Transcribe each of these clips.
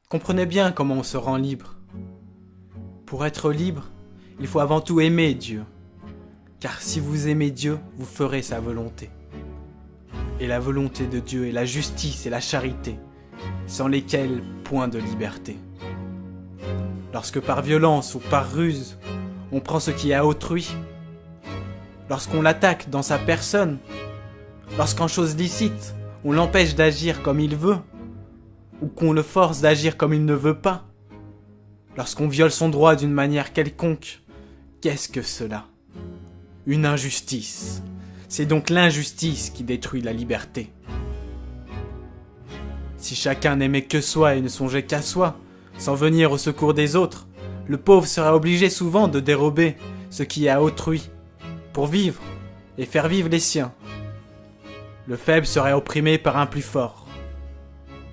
Comprenez bien comment on se rend libre. Pour être libre, il faut avant tout aimer Dieu. Car si vous aimez Dieu, vous ferez sa volonté. Et la volonté de Dieu est la justice et la charité, sans lesquelles point de liberté. Lorsque par violence ou par ruse, on prend ce qui est à autrui, lorsqu'on l'attaque dans sa personne, lorsqu'en chose licite, on l'empêche d'agir comme il veut, ou qu'on le force d'agir comme il ne veut pas, lorsqu'on viole son droit d'une manière quelconque, qu'est-ce que cela ? Une injustice. C'est donc l'injustice qui détruit la liberté. Si chacun n'aimait que soi et ne songeait qu'à soi, sans venir au secours des autres, le pauvre sera obligé souvent de dérober ce qui est à autrui, pour vivre et faire vivre les siens. Le faible serait opprimé par un plus fort,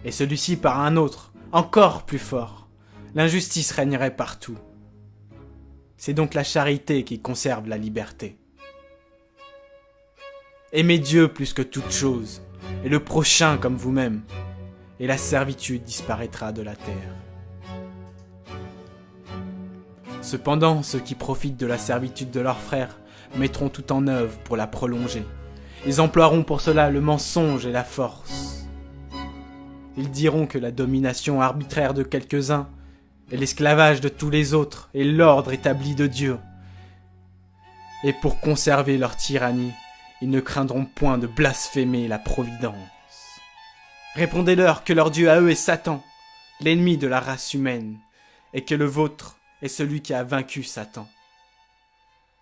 et celui-ci par un autre, encore plus fort. L'injustice régnerait partout. C'est donc la charité qui conserve la liberté. Aimez Dieu plus que toute chose, et le prochain comme vous-même, et la servitude disparaîtra de la terre. Cependant, ceux qui profitent de la servitude de leurs frères mettront tout en œuvre pour la prolonger. Ils emploieront pour cela le mensonge et la force. Ils diront que la domination arbitraire de quelques-uns est l'esclavage de tous les autres et l'ordre établi de Dieu. Et pour conserver leur tyrannie, ils ne craindront point de blasphémer la providence. Répondez-leur que leur Dieu à eux est Satan, l'ennemi de la race humaine, et que le vôtre est celui qui a vaincu Satan.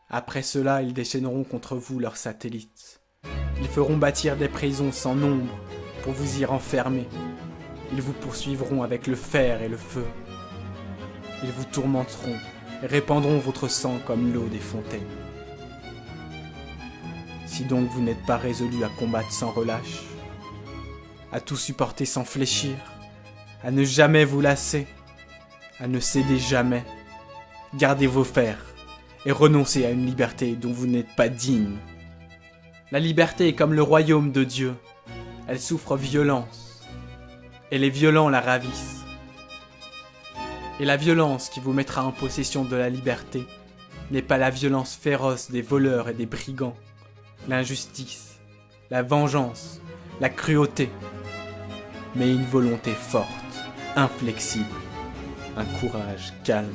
Après cela, ils déchaîneront contre vous leurs satellites. Ils feront bâtir des prisons sans nombre pour vous y renfermer. Ils vous poursuivront avec le fer et le feu. Ils vous tourmenteront et répandront votre sang comme l'eau des fontaines. Si donc vous n'êtes pas résolu à combattre sans relâche, à tout supporter sans fléchir, à ne jamais vous lasser, à ne céder jamais, gardez vos fers et renoncez à une liberté dont vous n'êtes pas digne. La liberté est comme le royaume de Dieu, elle souffre violence, et les violents la ravissent. Et la violence qui vous mettra en possession de la liberté n'est pas la violence féroce des voleurs et des brigands, l'injustice, la vengeance, la cruauté, mais une volonté forte, inflexible, un courage calme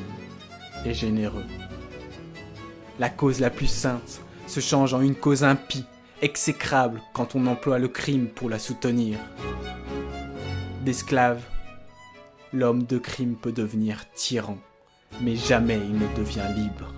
et généreux. La cause la plus sainte se change en une cause impie, exécrable quand on emploie le crime pour la soutenir. D'esclave, l'homme de crime peut devenir tyran, mais jamais il ne devient libre.